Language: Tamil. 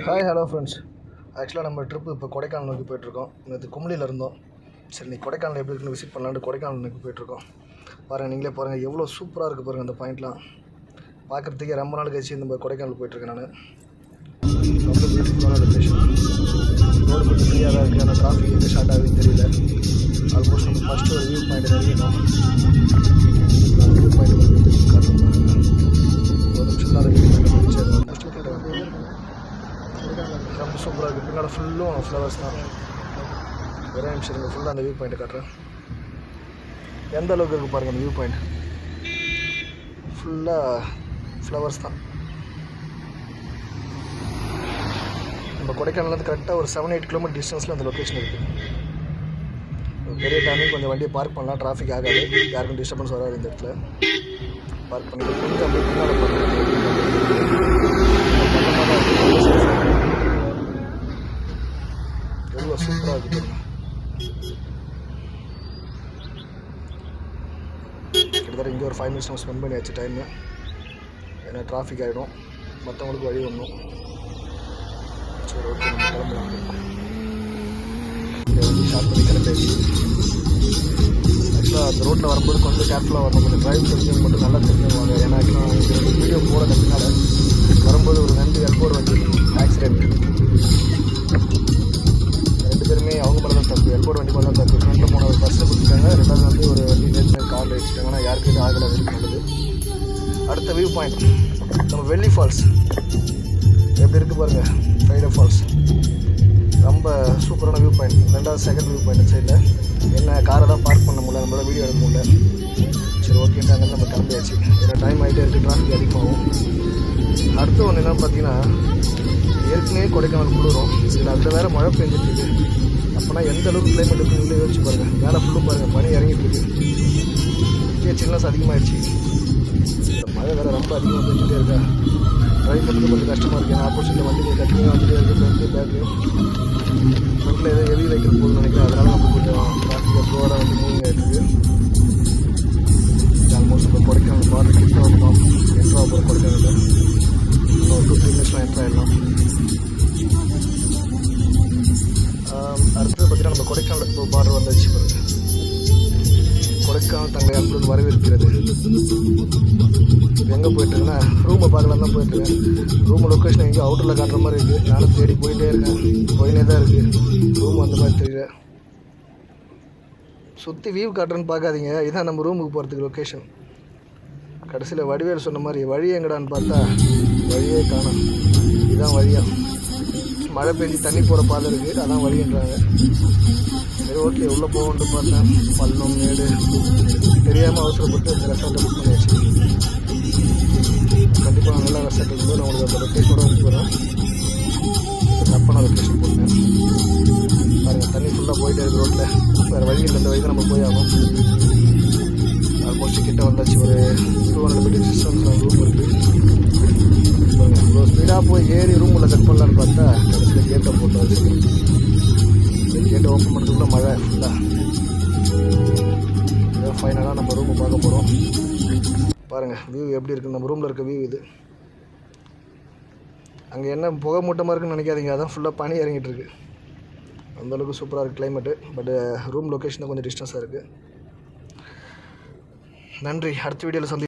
Hi hello friends. ஆக்சுவலாக நம்ம ட்ரிப்பு இப்போ கொடைக்கானல் நோக்கி போயிட்டுருக்கோம். நேற்று கும்ளியில் இருந்தோம். சரி நீ கொடைக்கானல் எப்படி இருக்குன்னு விசிட் பண்ணலான்ட்டு கொடைக்கானல் நோக்கி போயிட்டுருக்கோம். பாருங்கள், நீங்களே பாருங்கள் எவ்வளோ சூப்பராக இருக்குது பாருங்கள். அந்த பாயிண்ட்லாம் பார்க்குறதுக்கே ரொம்ப நாள் கழிச்சு இந்த கொடைக்கானல் போயிட்டுருக்கேன் நான். ரொம்ப பியூட்டிஃபுல்லான லொக்கேஷன். ரோடு கொஞ்சம் ஃப்ரீயாக தான் இருக்குது. ஆனால் டிராஃபிக் எங்கே ஸ்டார்ட் ஆகுதுன்னு தெரியல. ஆல்மோஸ்ட் நம்ம ஃபஸ்ட்டு ஒரு வியூ பாயிண்ட் நெருங்கிட்டோம். வியூ பாயிண்ட் காட்டணும் பாருங்கள். ஒரு நிமிஷம் தான் வியூ பாயிண்ட் முடிச்சிடணும். ரொம்ப சூப்பராக இருக்குது. பின்னால் ஃபுல்லும் ஃப்ளவர்ஸ் தான். ஒரே நிமிஷம் இருக்குது. ஃபுல்லாக அந்த வியூ பாயிண்ட்டை காட்டுறேன். எந்த அளவுக்கு இருக்குது பாருங்கள் அந்த வியூ பாயிண்ட். ஃபுல்லாக ஃப்ளவர்ஸ் தான். நம்ம கொடைக்கானலேருந்து கரெக்டாக ஒரு 7-8 கிலோமீட்டர் டிஸ்டன்ஸில் அந்த லொக்கேஷன் இருக்குது. பெரிய டைமிங் கொஞ்சம் வண்டியை பார்க் பண்ணலாம். டிராஃபிக் ஆகாது, யாருக்கும் டிஸ்டர்பன்ஸ் வராது. இந்த இடத்துல பார்க் பண்ணிட்டு கொஞ்சம் அப்படியே பின்னால் எவ்வளோ சூப்பராக இருக்குது. கிட்டத்தட்ட இங்கே ஒரு 5 minutes நம்ம ஸ்பெண்ட் பண்ணியாச்சு டைமு. ஏன்னா டிராஃபிக் ஆகிடும், மற்றவங்களுக்கு வழி ஒன்றும். சரி ஓகே, நம்ம கிளம்பலாம். இங்கே வந்து ஷார்ட் பண்ணி கிளம்பியாச்சு. ஆக்சுவலாக அந்த ரோட்டில் வரும்போது கொஞ்சம் கேர்ஃபுல்லாக வரணும். கொஞ்சம் டிரைவ் தெரிஞ்சவங்க மட்டும் நல்லா தெரிஞ்சுவாங்க. ஏன்னா ஆக்சுவலாக இந்த வீடியோ போகிற பின்னால் வரும்போது ஒரு 2 எல்போர் வந்து ஆக்சிடென்ட். 2 பேருமே அவங்க மேலே தான் தப்பு. எல்போர் வண்டி மேலே தான் தப்பு. ஃப்ரெண்டில் போன ஒரு பஸ்ஸில் கொடுத்துட்டாங்க. 2வது வந்து ஒரு வண்டி நேற்று காரில் வச்சுட்டாங்க. ஆனால் யாருக்கு எதுவும் ஆகலை, வெறும் நல்லது. அடுத்த வியூ பாயிண்ட் நம்ம வெள்ளி ஃபால்ஸ். எப்படி இருக்குது பாருங்கள். ஃப்ரைடே ஃபால்ஸ் ரொம்ப சூப்பரான வியூ பாயிண்ட். 2வது செகண்ட் வியூ பாயிண்ட் சைடில். என்ன காரை தான் பார்க் பண்ண முடியல, நம்மளால் வீடியோ எடுக்க முடியல. சரி ஓகேன்ட்டு அங்கே நம்ம கிளம்பியாச்சு. ஏன்னா டைம் ஆகிட்டே இருக்குது, டிராஃபிக் அதிகமாகும். அடுத்து ஒன்று என்னென்னு பார்த்தீங்கன்னா, ஏற்கனவே கொடைக்கானல் குளிரும். இதில் அதில் வேறு மழை பெஞ்சிட்ருக்கு. அப்போனா எந்த அளவுக்கு கிளைமேட் இருக்குன்னு யோசிச்சு பாருங்கள். மேலே ஃபுல்லும் பாருங்கள், பனி இறங்கிட்டுருக்கு. இங்கே சில்னஸ் அதிகமாகிடுச்சு. இந்த மழை வேறு ரொம்ப அதிகமாக பெஞ்சிட்டே இருக்கா. ட்ரைவ் பண்ணுறது கொஞ்சம் கஷ்டமாக இருக்குது. ஏன்னா ஆப்போசிட்டில் வண்டி கட்டியாக வந்துட்டே இருக்குது. ஃப்ரண்ட்டு பேக்லையும் ஃப்ரண்ட்டில் ஏதோ ஹெவி வெஹிக்கிள் போகணும்னு நினைக்கிறேன். அதனால் நம்ம கொஞ்சம் டிராஃபிக்காக ஸ்லோவாக வந்து மூவிங் ஆகிட்டுருக்கு. ஆல்மோஸ்ட் நம்ம கொடைக்கானல் பார்த்து கிட்ட வந்தோம். என்ட்ரா போகிற கொடைக்கானலில் இன்னும் ஒரு 2-3 minutesலாம் என்ட்ரா ஆகிடலாம். அடுத்தது பார்த்திங்கன்னா நம்ம கொடைக்கானல் இப்போ பார்டர் வந்துச்சு பாருங்க. கொடைக்கானல் தங்களை அன்புடன் வரவேற்கிறது. எங்கே போயிட்டுருக்குன்னா ரூமை பார்க்கலாம் தான் போயிட்டுருக்கேன். ரூம் லொக்கேஷன் எங்கேயும் அவுட்டரில் காட்டுற மாதிரி இருக்குது. நானும் தேடி போயிட்டே இருக்கேன், போயினே தான் இருக்குது. ரூம் அந்த மாதிரி தெரியல. சுற்றி வியூ காட்டுறேன்னு பார்க்காதீங்க. இதுதான் நம்ம ரூமுக்கு போகிறதுக்கு லொக்கேஷன். கடைசியில் வடிவேல் சொன்ன மாதிரி வழி எங்கடான்னு பார்த்தா வழியே காணும். இதுதான் வழியா. மழை பெஞ்சு தண்ணி போகிற பாதை இருக்குது, அதான் வழின்றாங்க. சரி ஓகே, உள்ளே போகணுன்ட்டு பார்த்தேன். பள்ளம் மேடு தெரியாமல் அவசரப்பட்டு இந்த ரெசார்ட்டை புக் பண்ணியாச்சு. கண்டிப்பாக நல்லா ரெசார்ட் இருக்கும்போது நான் உங்களுக்கு அந்த லொக்கேஷனோட வந்து போகிறேன். தப்பான லொக்கேஷன் போட்டேன் பாருங்கள். தண்ணி ஃபுல்லாக போயிட்டே இருக்குது ரோட்டில். வேறு வழியில் இந்த வழி தான் நம்ம போய் ஆகும். ஆல்மோஸ்ட் கிட்ட வந்தாச்சு. ஒரு 200 மீட்டர் டிஸ்டன்ஸில் ரூம் இருக்குது. இவ்வளோ ஸ்பீடாக போய் ஏறி ரூமில் கட் பண்ணலான்னு பார்த்தா கடைசியில் கேட்டை போட்டு வச்சு கேட்டை ஓப்பன் பண்ணுறதுக்குள்ள மழை ஃபுல்லாக. இதை ஃபைனலாக நம்ம ரூமை பார்க்க போகிறோம். பாருங்கள் வியூ எப்படி இருக்குது. நம்ம ரூமில் இருக்க வியூ இது. அங்கே என்ன புகை மூட்டமாக இருக்குன்னு நினைக்காதீங்க, அதான் ஃபுல்லாக பனி இறங்கிட்டுருக்கு. அந்தளவுக்கு சூப்பராக இருக்குது கிளைமேட்டு. பட் ரூம் லொக்கேஷன் தான் கொஞ்சம் டிஸ்டன்ஸாக இருக்குது. நன்றி. அடுத்த வீடியோவில்